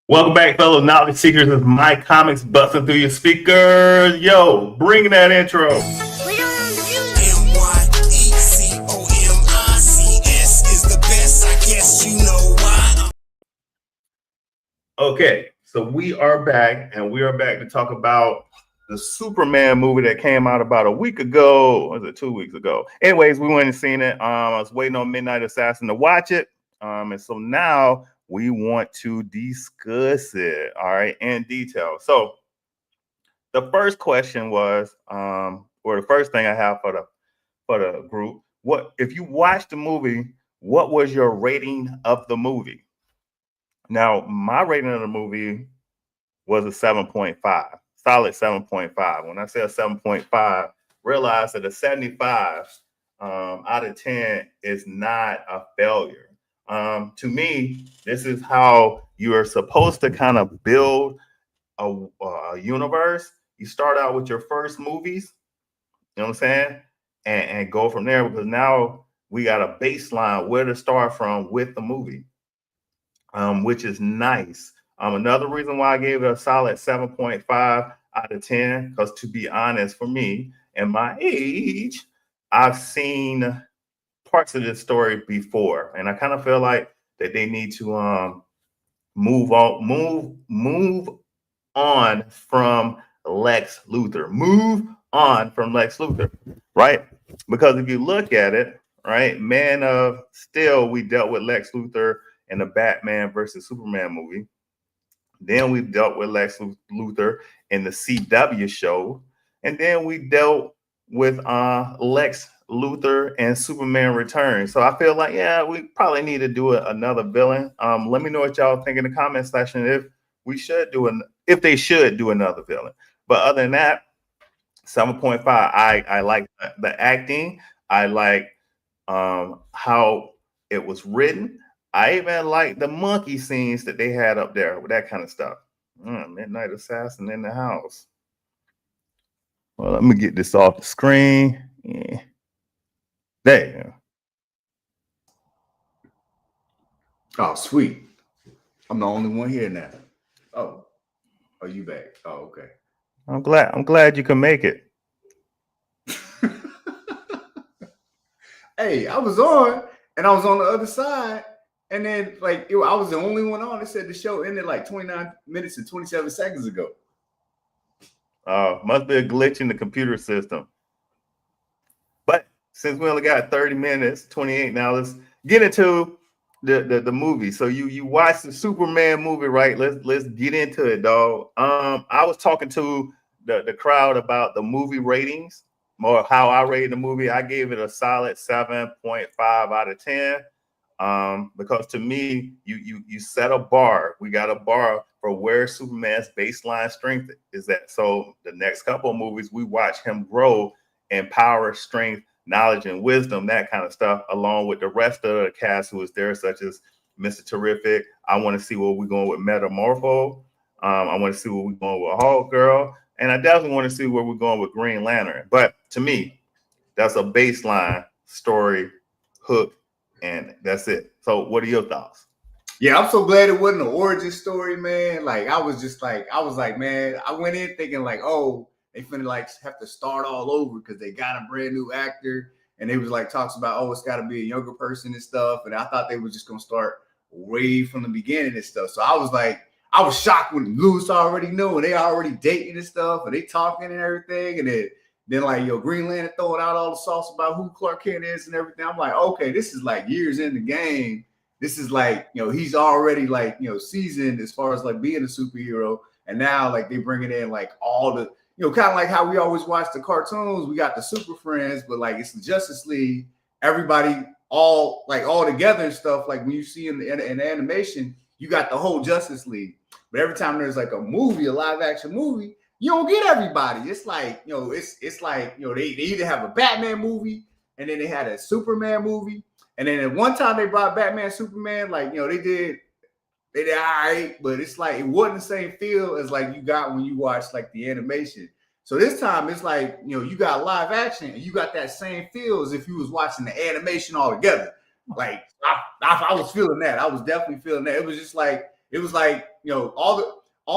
Welcome back, fellow knowledge seekers. It's My Comics busting through your speakers. Yo, bring that intro. MYECOMICS is the best, I guess you know why. Okay, so we are back, and we are back to talk about the Superman movie that came out about a week ago. Or was it 2 weeks ago? Anyways, we went and seen it. I was waiting on Midnight Assassin to watch it. And so now we want to discuss it, all right, in detail. So the first question was, or the first thing I have for the group, what if you watched the movie, what was your rating of the movie? Now, my rating of the movie was a 7.5, solid 7.5. When I say a 7.5, realize that a 75 out of 10 is not a failure. To me, this is how you are supposed to kind of build a universe. You start out with your first movies, you know what I'm saying, and go from there, because now we got a baseline where to start from with the movie, which is nice. Another reason why I gave it a solid 7.5 out of 10, because to be honest, for me and my age, I've seen parts of this story before, and I kind of feel like that they need to move on from Lex Luthor. Move on from Lex Luthor, right? Because if you look at it, right, Man of Steel, we dealt with Lex Luthor in the Batman versus Superman movie. Then we dealt with Lex Luthor in the CW show, and then we dealt with Lex Luthor and Superman Returns. So I feel like, yeah, we probably need to do another villain. Let me know what y'all think in the comment section if they should do another villain. But other than that, 7.5. I like the acting. I like how it was written. I even like the monkey scenes that they had up there with that kind of stuff. Midnight Assassin in the house. Well, let me get this off the screen. Yeah. There you go. Oh, sweet. I'm the only one here now. Oh, you back? Oh, okay. I'm glad you can make it. Hey, I was on, and I was on the other side, and then I was the only one on. It said the show ended like 29 minutes and 27 seconds ago. Must be a glitch in the computer system. But since we only got 30 minutes, 28 now, let's get into the movie. So you watched the Superman movie, right? Let's get into it, dog. I was talking to the crowd about the movie ratings, more how I rated the movie. I gave it a solid 7.5 out of 10. Because to me, you set a bar. We got a bar for where Superman's baseline strength is at. So the next couple of movies, we watch him grow in power, strength, knowledge, and wisdom, that kind of stuff, along with the rest of the cast who is there, such as Mr. Terrific. I want to see where we're going with Metamorpho. I want to see where we're going with Hulk Girl. And I definitely want to see where we're going with Green Lantern. But to me, that's a baseline story hook, and that's it. So what are your thoughts? Yeah, I'm so glad it wasn't an origin story, man. Like, I was like, man, I went in thinking like, oh, they finna like have to start all over because they got a brand new actor. And they was like talks about, oh, it's got to be a younger person and stuff. And I thought they was just going to start way from the beginning and stuff. So I was shocked when Lewis already knew and they already dating and stuff and they talking and everything. And then like, Green Lantern throwing out all the sauce about who Clark Kent is and everything. I'm like, okay, this is like years in the game. This is like, he's already like, seasoned as far as like being a superhero. And now like they bringing in like all the, kind of like how we always watch the cartoons. We got the Super Friends, but like it's the Justice League. Everybody all together and stuff. Like when you see in the animation, you got the whole Justice League. But every time there's like a movie, a live action movie, you don't get everybody. It's like, it's like, they either have a Batman movie and then they had a Superman movie. And then at one time they brought Batman, Superman, like, they did all right, but it's like it wasn't the same feel as like you got when you watch like the animation. So this time it's like, you got live action and you got that same feel as if you was watching the animation all together. Like I was feeling that. I was definitely feeling that. It was just like it was like, you know, all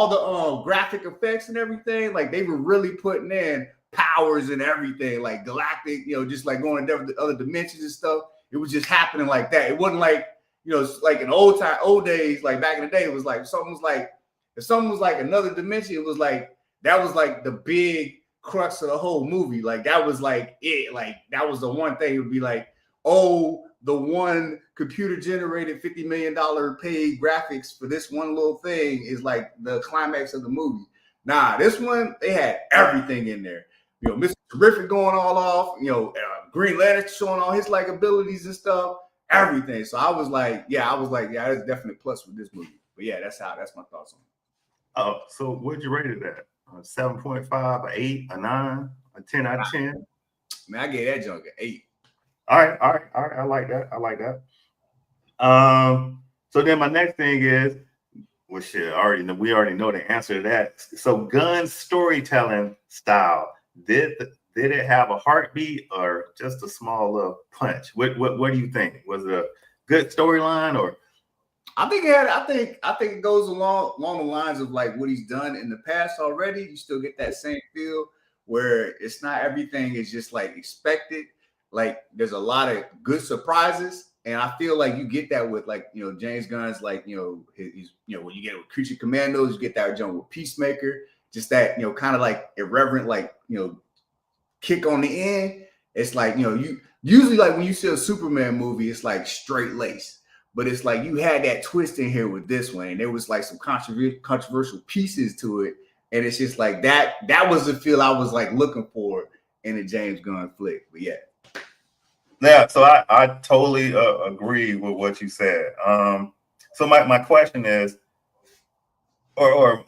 the graphic effects and everything, like they were really putting in powers and everything, like galactic, you know, just like going to other dimensions and stuff. It was just happening like that. It wasn't like, you know, like in old days, like back in the day, it was like if something was like another dimension, it was like that was like the big crux of the whole movie. Like that was like it. Like that was the one thing. It would be like, oh, the one computer generated $50 million paid graphics for this one little thing is like the climax of the movie. Nah, this one they had everything in there. You know, Mr. Terrific going all off. You know, Green Lantern showing all his like abilities and stuff. Everything. So I was like, yeah, that's definitely a plus with this movie. But yeah, that's my thoughts on it. Oh, so what'd you rate it at? 7.5, an 8, a 9, a 10 out of 10? Man, I gave that junk an 8. All right. I like that. So then my next thing is, well, shit, we already know the answer to that. So Gunn's storytelling style, did it have a heartbeat or just a small little punch? What do you think? Was it a good storyline or? I think it goes along the lines of like what he's done in the past already. You still get that same feel where it's not everything is just like expected. Like there's a lot of good surprises, and I feel like you get that with like, you know, James Gunn's like, you know, he's, you know, when you get it with Creature Commandos, you get that jump with Peacemaker, just that, you know, kind of like irreverent, like, you know, kick on the end. It's like, you know, you usually like when you see a Superman movie, it's like straight lace. But it's like you had that twist in here with this one, and there was like some controversial pieces to it, and it's just like that. That was the feel I was like looking for in a James Gunn flick. But yeah. So I totally agree with what you said. So my question is, or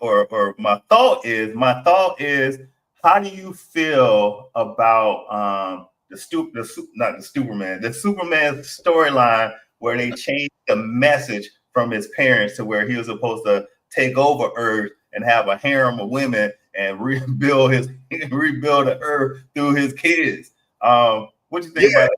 my thought is, how do you feel about the Superman storyline, where they changed the message from his parents to where he was supposed to take over Earth and have a harem of women and rebuild the Earth through his kids? What do you think about it?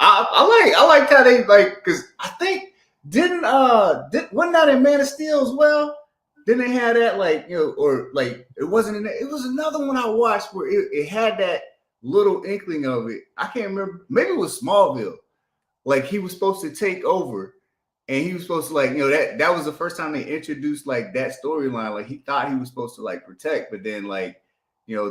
I like how they like, because I think wasn't that in Man of Steel as well? Didn't they have that, like, you know, or like it wasn't in it was another one I watched where it had that little inkling of it. I can't remember. Maybe it was Smallville. Like he was supposed to take over, and he was supposed to, like, you know, that was the first time they introduced like that storyline. Like he thought he was supposed to like protect, but then like, you know,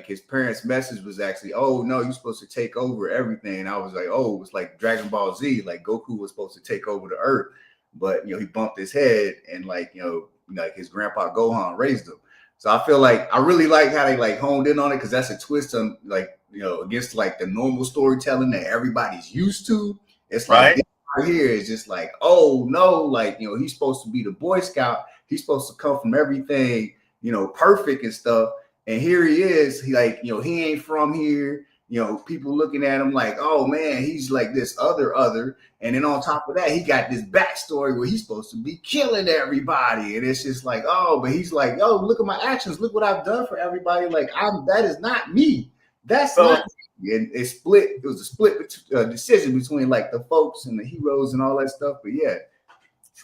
his parents' message was actually, oh no, you're supposed to take over everything. And I was like, oh, it was like Dragon Ball Z, like Goku was supposed to take over the Earth, but you know, he bumped his head, and like, you know, like his grandpa Gohan raised him. So I feel like I really like how they like honed in on it, because that's a twist on, like, you know, against like the normal storytelling that everybody's used to. It's like Right. right here is just like, oh no, like, you know, he's supposed to be the Boy Scout. He's supposed to come from everything, you know, perfect and stuff. And here he is. He, like, you know, he ain't from here. You know, people looking at him like, oh man, he's like this other. And then on top of that, he got this backstory where he's supposed to be killing everybody. And it's just like, oh, but he's like, oh, look at my actions. Look what I've done for everybody. Like, that is not me. That's not me. And it was a split decision between like the folks and the heroes and all that stuff. But yeah.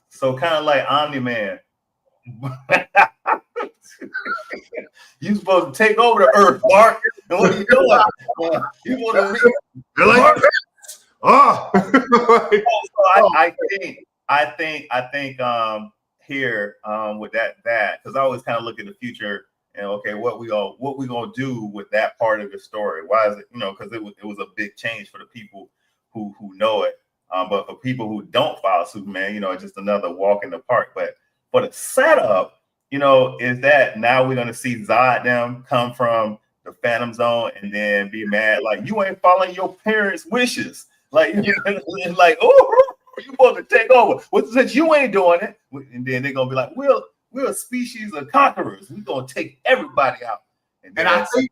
So kind of like Omni-Man. You supposed to take over the Earth, Mark. And what are you doing? You want to like, oh. I think here with that because I always kind of look at the future and okay, what we gonna do with that part of the story? Why is it, you know, because it was a big change for the people who know it, but for people who don't follow Superman, you know, it's just another walk in the park. But for the setup, you know, is that now we're gonna see Zod them come from the Phantom Zone and then be mad like you ain't following your parents' wishes, like like, oh, you supposed to take over. Well, since you ain't doing it, and then they're gonna be like, we're a species of conquerors. We're gonna take everybody out. And I think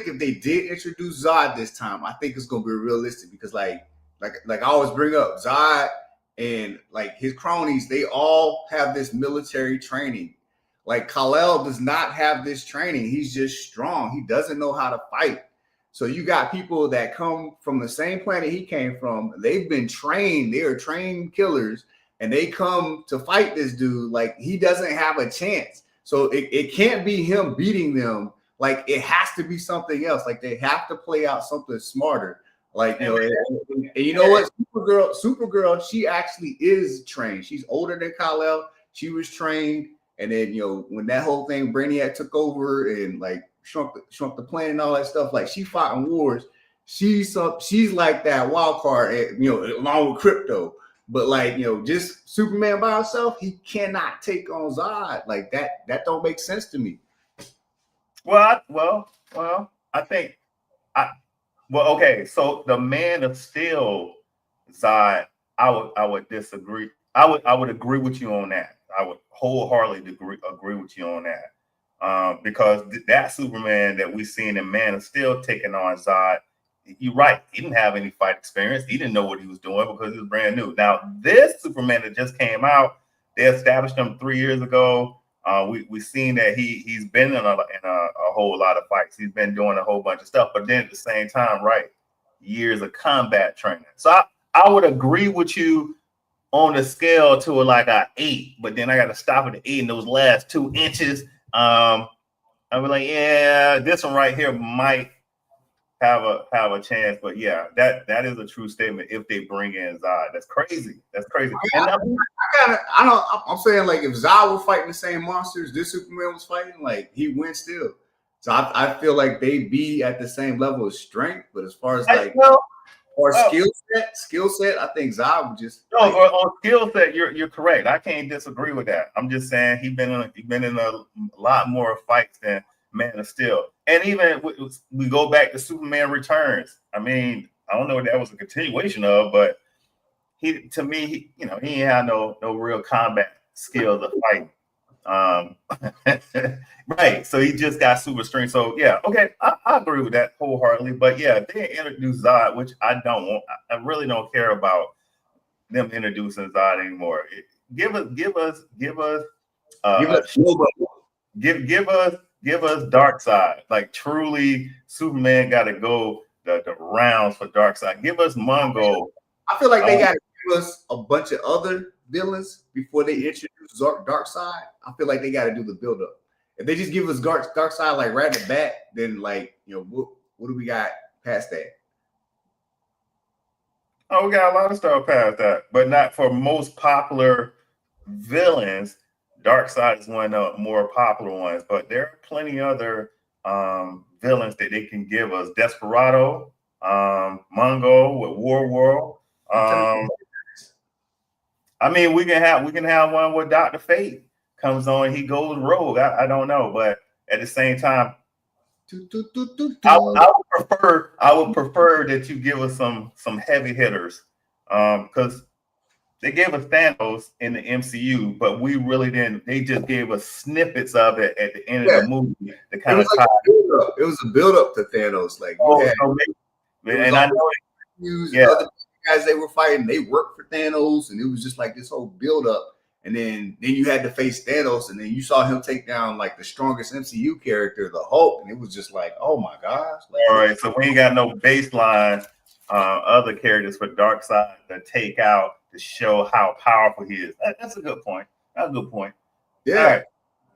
if they did introduce Zod this time, I think it's gonna be realistic, because like I always bring up, Zod and like his cronies, they all have this military training. Like Kal-El does not have this training. He's just strong. He doesn't know how to fight. So you got people that come from the same planet he came from. They've been trained. They are trained killers. and they come to fight this dude, like he doesn't have a chance. So it can't be him beating them. Like it has to be something else. Like they have to play out something smarter. Like and you know what, Supergirl, she actually is trained. She's older than Kal-El. She was trained, and then when that whole thing Brainiac took over and like shrunk the planet and all that stuff, like she fought in wars. She's like that wild card, along with Crypto. But like just Superman by himself, he cannot take on Zod. Like that don't make sense to me. I think okay. So the Man of Steel, Zod, I would disagree. I would agree with you on that. I would wholeheartedly agree with you on that. Because that Superman that we seen in Man of Steel taking on Zod, you're right. He didn't have any fight experience. He didn't know what he was doing because he was brand new. Now, this Superman that just came out, they established him 3 years ago. We've seen that he's been in a whole lot of fights. He's been doing a whole bunch of stuff. But then at the same time, right, years of combat training. So I would agree with you on the scale to like an 8, but then I got to stop at the 8 in those last 2 inches. I was like, yeah, this one right here might have a chance, but yeah, that is a true statement. If they bring in Zod, that's crazy. That's crazy. I'm saying like if Zod were fighting the same monsters this Superman was fighting, like he wins still. So I feel like they be at the same level of strength, but as far as like skill set, I think Zod would just on skill set. You're correct. I can't disagree with that. I'm just saying he's been in a lot more fights than Man of Steel. And even we go back to Superman Returns. I mean, I don't know what that was a continuation of, but he ain't had no real combat skills of fighting. Right. So he just got super strength. So yeah, okay, I agree with that wholeheartedly. But yeah, they introduce Zod, which I don't want. I really don't care about them introducing Zod anymore. Give us Darkseid. Like truly, Superman got to go the rounds for Darkseid. Give us Mongo. I feel like they got to give us a bunch of other villains before they introduce Darkseid. I feel like they got to do the build up. If they just give us Darkseid like right at the bat, then like what do we got past that? Oh, we got a lot of stuff past that, but not for most popular villains. Darkseid is one of the more popular ones, but there are plenty other villains that they can give us. Desperado, Mongo with War World. I mean, we can have one where Dr. Fate comes on, he goes rogue. I don't know, but at the same time, I would prefer that you give us some heavy hitters, because they gave us Thanos in the MCU, but we really didn't. They just gave us snippets of it at the end of the movie. To kind of it was a build up to Thanos, like and I know other guys they were fighting, they worked for Thanos, and it was just like this whole build up. And then you had to face Thanos, and then you saw him take down like the strongest MCU character, the Hulk, and it was just like, oh my gosh! Like, all right, so we ain't got no baseline other characters for Darkseid to take out to show how powerful he is. That's a good point. That's a good point. Yeah, right.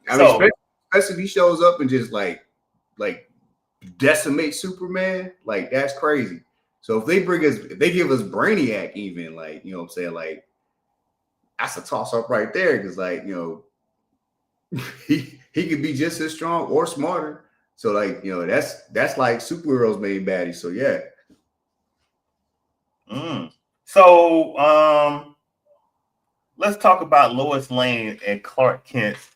I mean, especially if he shows up and just like decimate Superman, like that's crazy. So if they give us Brainiac, even like what I'm saying, like. That's a toss up right there because, like, he could be just as strong or smarter. So, like, that's like superheroes made baddies. So, yeah. So, let's talk about Lois Lane and Clark Kent's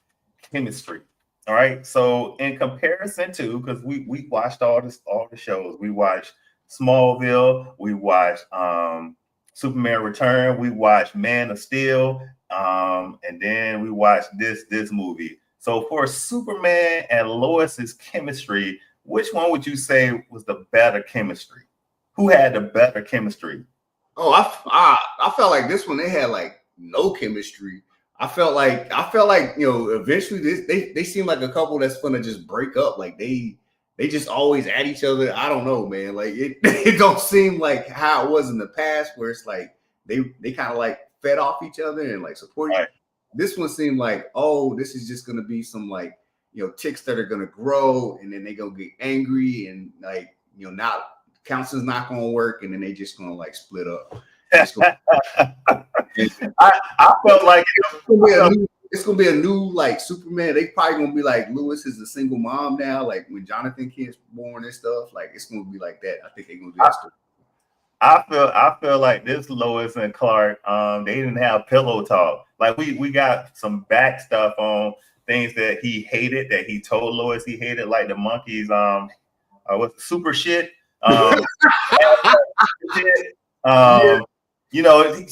chemistry. All right. So, in comparison to, because we watched all the shows, we watched Smallville, we watched Superman Return, we watched Man of Steel, and then we watched this movie. So for Superman and Lois's chemistry, which one would you say was the better chemistry? Who had the better chemistry? Oh, I felt like this one they had like no chemistry. I felt like eventually they seem like a couple that's gonna just break up. Like they just always at each other. I don't know, man. Like it don't seem like how it was in the past, where it's like they kind of like fed off each other and like support each Right. other. This one seemed like, oh, this is just gonna be some like, you know, chicks that are gonna grow and then they gonna get angry and like, you know, not counseling's not gonna work and then they just gonna like split up. It's gonna, I felt like it's gonna be a new like Superman. They probably gonna be like Lois is a single mom now. Like when Jonathan Kent's born and stuff, like it's gonna be like that. I think they're gonna do that stuff. I feel like this Lois and Clark, they didn't have pillow talk. Like we got some back stuff on things that he hated, that he told Lois he hated, like the monkeys, what's super shit. You know,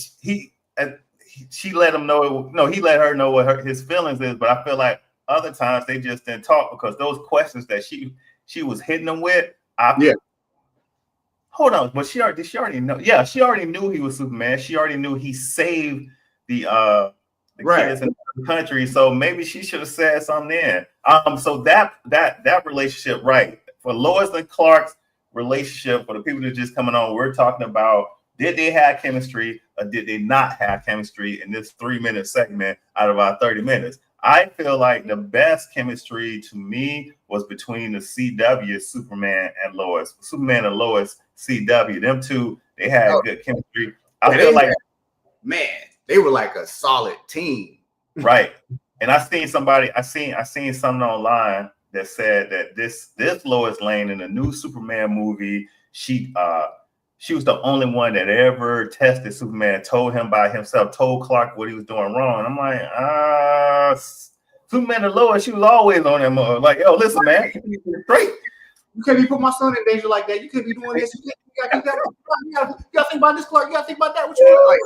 she let him know. No, he let her know what his feelings is. But I feel like other times they just didn't talk because those questions that she was hitting them with. Hold on, but she already know. Yeah, she already knew he was Superman. She already knew he saved the kids in the country. So maybe she should have said something then. So that relationship, right? For Lois and Clark's relationship, for the people that are just coming on, we're talking about, did they have chemistry or did they not have chemistry in this 3-minute segment out of our 30 minutes? I feel like the best chemistry to me was between the CW Superman and Lois. Superman and Lois CW. Them two, they had good chemistry. I feel like, man, they were like a solid team. Right. And I seen something online that said that this Lois Lane in the new Superman movie, she was the only one that ever tested Superman, told him by himself, told Clark what he was doing wrong. And I'm like, Superman and Lois, she was always on that mode. Like, yo, listen, man, straight. You can't be putting my son in danger like that. You can't be doing this. You gotta think about this, Clark. You gotta think about that. What you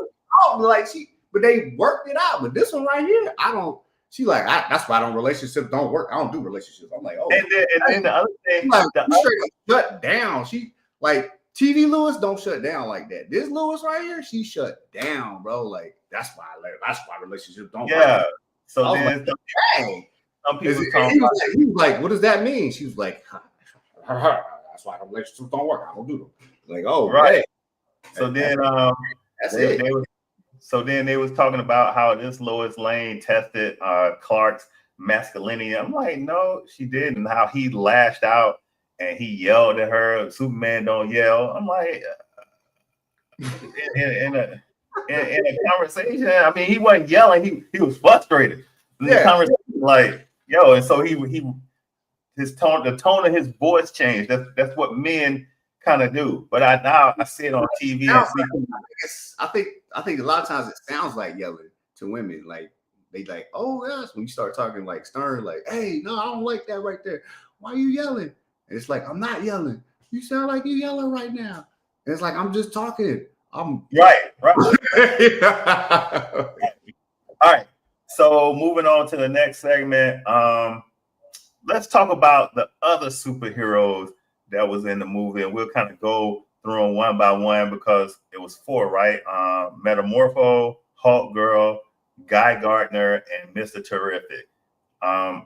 like? But they worked it out. But this one right here, I don't. She like, that's why relationships don't work. I don't do relationships. I'm like, oh. And then the other thing, like, straight shut down. She like TV Lewis don't shut down like that. This Lewis right here, she shut down, bro. Like that's why relationships don't work. Yeah. So then like, some people he was like, what does that mean? She was like, that's why relationships don't work. I don't do them. Like, oh, right. Man. So then so then they was talking about how this Lois Lane tested Clark's masculinity. I'm like, no, she didn't. How he lashed out and he yelled at her. Superman don't yell. I'm like, in a conversation. I mean, he wasn't yelling. He was frustrated. In the conversation, like, yo, and so the tone of his voice changed. That's what men kind of do. But I see it on TV. I think a lot of times it sounds like yelling to women. Like they like, oh yes, when you start talking like stern, like, hey, no, I don't like that right there. Why are you yelling? And it's like, I'm not yelling. You sound like you're yelling right now. And it's like, I'm just talking. I'm right. All right. So moving on to the next segment. Let's talk about the other superheroes that was in the movie, and we'll kind of go through them one by one because it was 4, right? Metamorpho, Hulk Girl, Guy Gardner, and Mr. Terrific.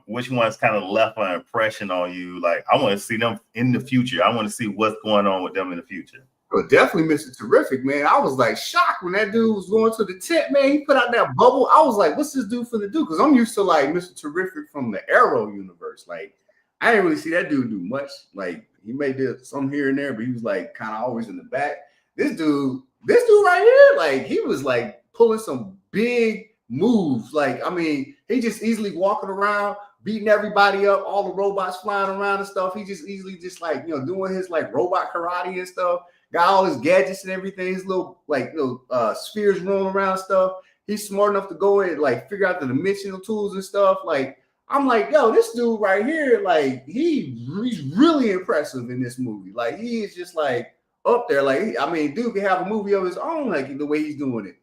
Which ones kind of left an impression on you? Like, I want to see them in the future. I want to see what's going on with them in the future. Well, definitely Mr. Terrific, man. I was like shocked when that dude was going to the tent, man. He put out that bubble. I was like, what's this dude finna do? Because I'm used to like Mr. Terrific from the Arrow universe. Like, I didn't really see that dude do much. Like, he may do some here and there, but he was like kind of always in the back. This dude right here, like, he was like pulling some big moves. Like, I mean, he just easily walking around, beating everybody up, all the robots flying around and stuff. He just easily just like, you know, doing his like robot karate and stuff. Got all his gadgets and everything, his little like spheres rolling around stuff. He's smart enough to go and like figure out the dimensional tools and stuff. Like, I'm like, yo, this dude right here, like he's really impressive in this movie. Like, he is just like up there. Like, I mean, dude can have a movie of his own, like the way he's doing it.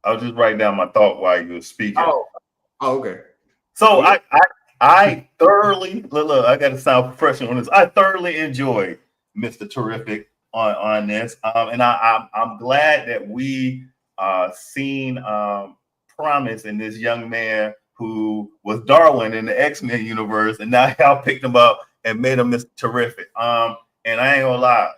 I'll just write down my thought while you were speaking. Oh, okay. So I thoroughly look. I got to sound professional on this. I thoroughly enjoyed Mr. Terrific on this, and I'm glad that we seen promise in this young man who was Darwin in the X-Men universe, and now y'all picked him up and made him Mr. Terrific. And I ain't gonna lie,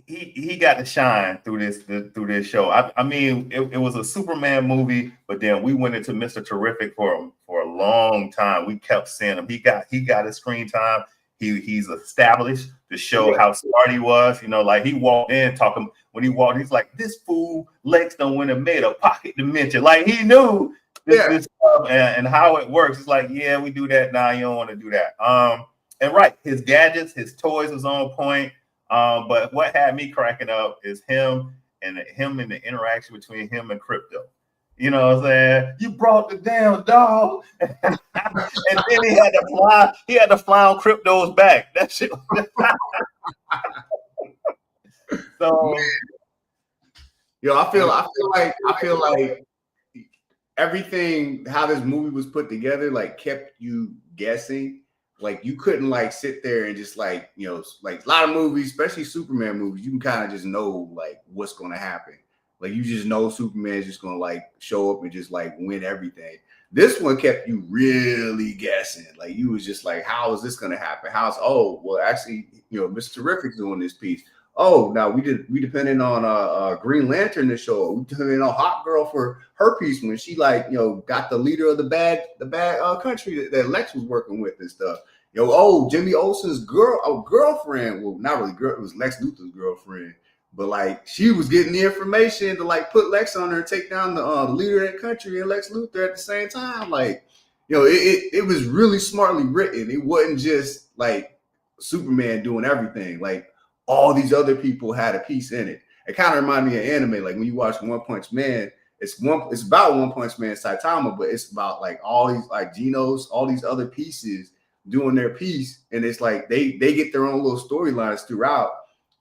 he got to shine through this show. I mean, it was a Superman movie, but then we went into Mr. Terrific for a long time. We kept seeing him. He got his screen time. He's established to show how smart he was. You know, like he walked in talking when he walked, he's like, this fool Lex done went and made a pocket dimension. Like he knew this stuff and how it works. It's like, yeah, we do that now. You don't want to do that. And right, his gadgets, his toys was on point. But what had me cracking up is him and the interaction between him and Crypto. You know what I'm saying? You brought the damn dog. And then he had to fly on Crypto's back. That shit. So yo, I feel like everything, how this movie was put together, like kept you guessing. Like you couldn't like sit there and just like, you know, like a lot of movies, especially Superman movies, you can kind of just know like what's going to happen. Like you just know Superman's just going to like show up and just like win everything. This one kept you really guessing. Like you was just like, how is this going to happen? Well, actually, you know, Mr. Terrific's doing this piece. Oh, now we depended on Green Lantern to show. We depended on Hot Girl for her piece when she like, you know, got the leader of the bad country that Lex was working with and stuff. Jimmy Olsen's girlfriend. Well, not really girl. It was Lex Luthor's girlfriend, but like she was getting the information to like put Lex on her and take down the leader of that country and Lex Luthor at the same time. Like, you know, it was really smartly written. It wasn't just like Superman doing everything. Like all these other people had a piece in it. It kind of reminded me of anime. Like when you watch One Punch Man, it's about One Punch Man Saitama, but it's about like all these like Genos, all these other pieces doing their piece, and it's like they get their own little storylines throughout.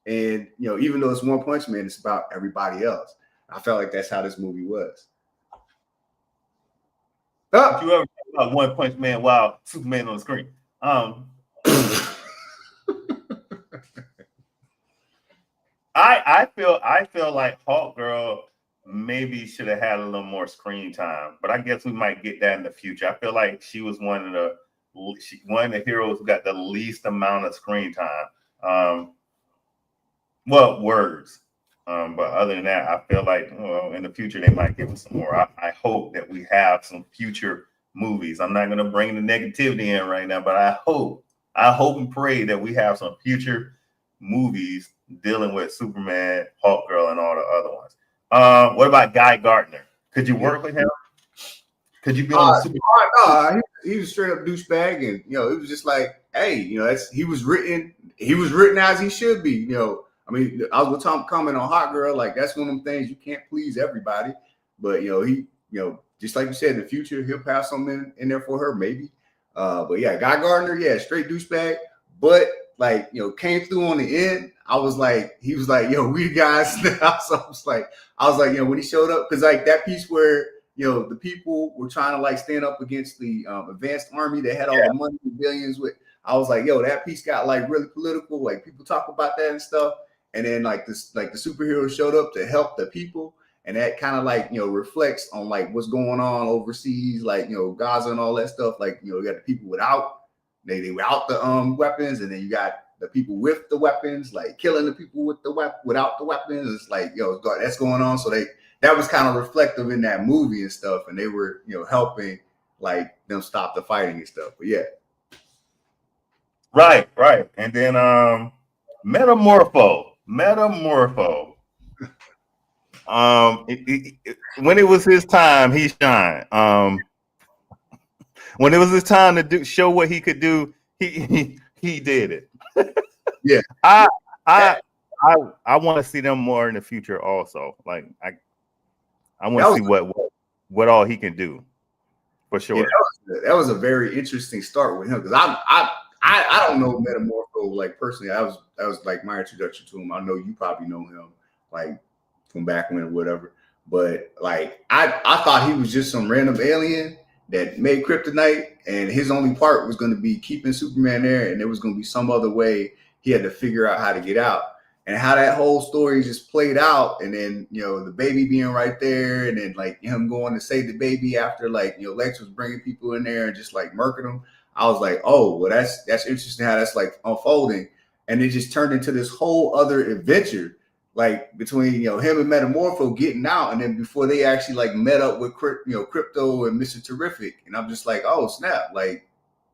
And you know, even though it's One Punch Man, it's about everybody else. I felt like that's how this movie was. Did you ever talk about One Punch Man while Superman on the screen? I feel like Hawk Girl maybe should have had a little more screen time, but I guess we might get that in the future. I feel like she was one of the heroes who got the least amount of screen time. Well, words. But other than that, I feel like in the future they might give us some more. I hope that we have some future movies. I'm not going to bring the negativity in right now, but I hope and pray that we have some future movies dealing with Superman, Hawk Girl, and all the other ones. What about Guy Gardner? Could you work with him? Could you be on Superman? He was straight up douchebag, and you know, it was just like, hey, you know, he was written as he should be. You know, I mean, I was going to comment on Hot Girl, like that's one of them things you can't please everybody, but you know, just like you said, in the future he'll pass something in there for her, maybe. But yeah, Guy Gardner, yeah, straight douchebag, but like, you know, came through on the end. I was like, he was like, yo, we guys. So I was like, you know, when he showed up, because like that piece where, you know, the people were trying to like stand up against the advanced army that had all the money and billions with. I was like, yo, that piece got like really political. Like people talk about that and stuff. And then like the superheroes showed up to help the people. And that kind of like, you know, reflects on like what's going on overseas, like, you know, Gaza and all that stuff. Like, you know, you got the people without the weapons, and then you got the people with the weapons, like killing the people with without the weapons. It's like, yo, that's going on. So that was kind of reflective in that movie and stuff, and they were, you know, helping like them stop the fighting and stuff. But yeah, right. And then Metamorpho. When it was his time, he shined. When it was his time to show what he could do, he did it. Yeah, I want to see them more in the future. Also, like I want to see what all he can do, for sure. Yeah, that was a very interesting start with him, because I don't know Metamorpho like personally. That was like my introduction to him. I know you probably know him like from back when or whatever, but like I thought he was just some random alien that made kryptonite, and his only part was going to be keeping Superman there, and there was going to be some other way he had to figure out how to get out. And how that whole story just played out, and then, you know, the baby being right there, and then like him going to save the baby after, like, you know, Lex was bringing people in there and just like murking them. I was like, oh, well, that's interesting how that's like unfolding. and it just turned into this whole other adventure, like between him and Metamorpho getting out, and then before they actually like met up with Crypto and Mr. Terrific, and I'm just like, oh snap, like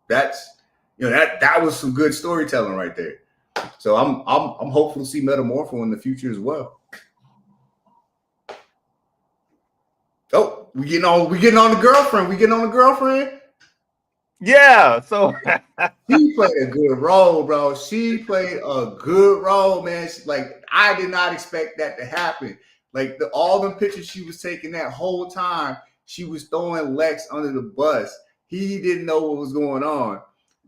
that's that was some good storytelling right there. So I'm hopeful to see Metamorpho in the future as well. Oh, we getting on the girlfriend. Yeah, so she played a good role, bro. She played a good role, man. Like, I did not expect that to happen. Like, all the pictures she was taking that whole time, she was throwing Lex under the bus. He didn't know what was going on.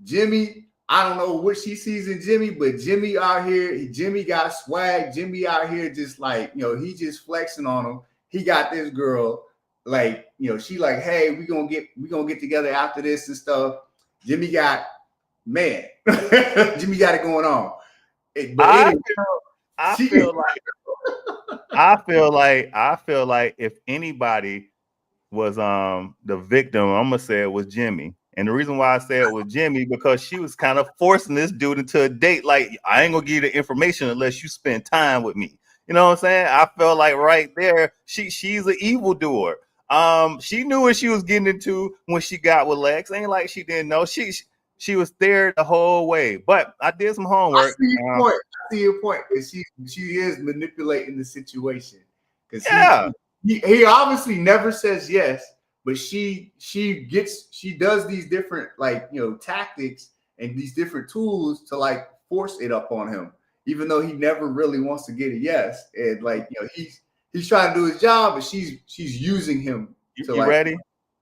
Jimmy, I don't know what she sees in Jimmy, but Jimmy out here, Jimmy got swag. Jimmy out here just like, he just flexing on him. He got this girl. Like, she like, hey, we gonna get together after this and stuff. Jimmy got Jimmy got it going on. I feel like if anybody was the victim, I'm gonna say it was Jimmy. And the reason why I say it was Jimmy, because she was kind of forcing this dude into a date. Like, I ain't gonna give you the information unless you spend time with me. You know what I'm saying? I feel like right there, she's an evildoer. She knew what she was getting into when she got with Lex. Ain't like she didn't know. She was there the whole way. But I did some homework. I see your point. She is manipulating the situation. Because he obviously never says yes, but she does these different tactics and these different tools to like force it up on him, even though he never really wants to get a yes. And he's trying to do his job, but she's using him to ready?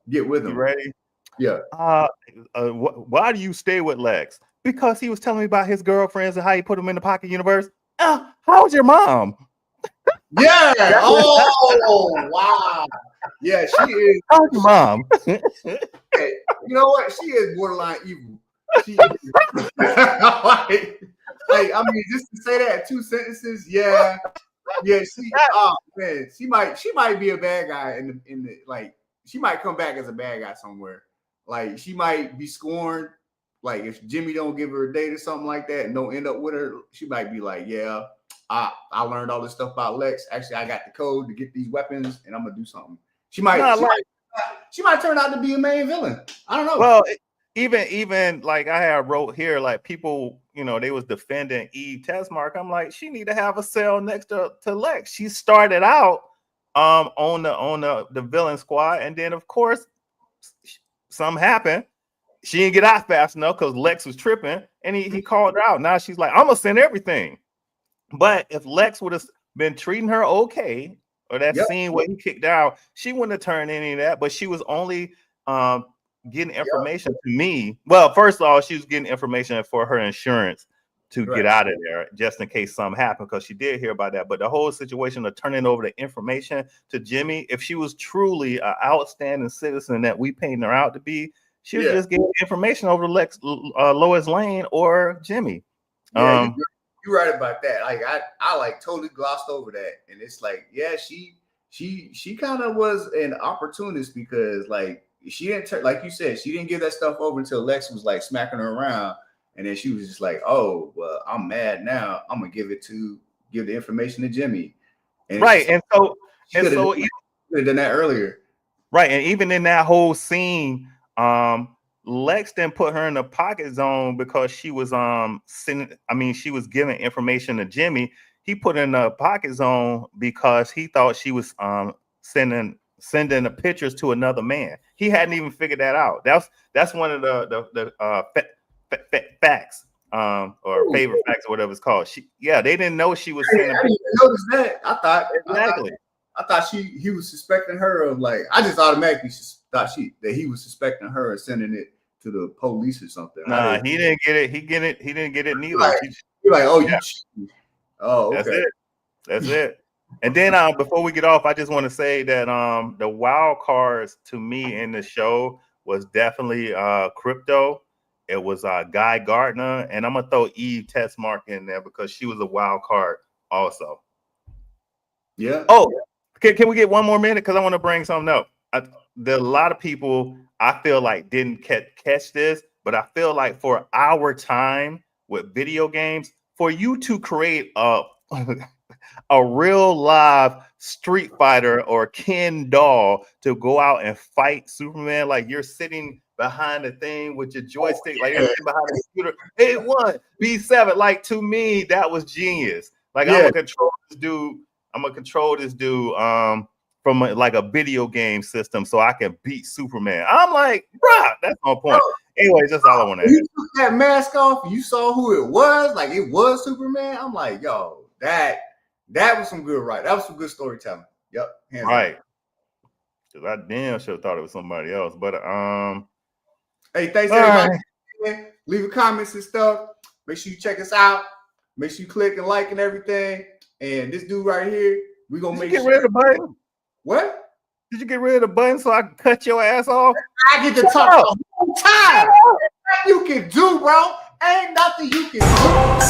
Get with him. You ready? Yeah. Why do you stay with Lex? Because he was telling me about his girlfriends and how he put them in the pocket universe. How's your mom? Yeah. Oh, wow. Yeah, she is. How's your mom? Hey, you know what? She is borderline evil. She is. I mean, just to say that in 2 sentences, yeah. Yeah, she might be a bad guy in the like, she might come back as a bad guy somewhere. Like, she might be scorned. Like, if Jimmy don't give her a date or something like that and don't end up with her, she might be like, yeah, I learned all this stuff about Lex. Actually, I got the code to get these weapons and I'm gonna do something. She might turn out to be a main villain. I don't know. Well, even like I had wrote here, like people, they was defending Eve Testmark. I'm like, she need to have a cell next to Lex. She started out on the villain squad, and then of course something happened. She didn't get out fast enough because Lex was tripping, and he called her out. Now she's like, I'm gonna send everything. But if Lex would have been treating her okay, or that scene where he kicked out, she wouldn't have turned any of that. But she was only getting information to me. Well, first of all, she was getting information for her insurance to get out of there, just in case something happened, because she did hear about that. But the whole situation of turning over the information to Jimmy, if she was truly an outstanding citizen that we painted her out to be, she would just get information over to Lois Lane or Jimmy. Yeah, you're right about that. Like, I like totally glossed over that, and it's like, yeah, she kind of was an opportunist, because like, she didn't like you said, she didn't give that stuff over until Lex was like smacking her around, and then she was just like, oh, well, I'm mad now, I'm gonna give the information to Jimmy. And right, and so could have done that earlier. Right, and even in that whole scene, Lex didn't put her in the pocket zone because she was she was giving information to Jimmy. He put her in the pocket zone because he thought she was sending the pictures to another man. He hadn't even figured that out. That's one of the facts, or favorite facts, or whatever it's called. They didn't know she was sending. I didn't notice that. I thought exactly. I thought he was suspecting her of, like, I just automatically thought that he was suspecting her of sending it to the police or something. Nah, he didn't get it. He didn't get it neither. You're like, oh, you cheated. Oh, okay. That's it. And then before we get off, I just want to say that the wild cards to me in the show was definitely Crypto. It was Guy Gardner, and I'm gonna throw Eve Testmark in there because she was a wild card also. Yeah. Oh, can we get one more minute? Because I want to bring something up. There are a lot of people I feel like didn't catch this, but I feel like for our time with video games, for you to create a a real live Street Fighter or Ken doll to go out and fight Superman, like you're sitting behind the thing with your joystick, like you're sitting behind the computer. It won B7. Like to me, that was genius. Like I'm gonna control this dude. I'm gonna control this dude from like a video game system so I can beat Superman. I'm like, bruh, that's my point. Anyways, that's all I want to add. You took that mask off, you saw who it was, like it was Superman. I'm like, yo, that was some good writing. That was some good storytelling. Yep. Right. Because I damn sure thought it was somebody else. But hey, thanks everybody. Right. Leave comments and stuff. Make sure you check us out. Make sure you click and like and everything. And this dude right here, we're gonna make sure. Rid of the button? What? Did you get rid of the button so I can cut your ass off? I get to talk the whole time. You can do, bro. Ain't nothing you can do.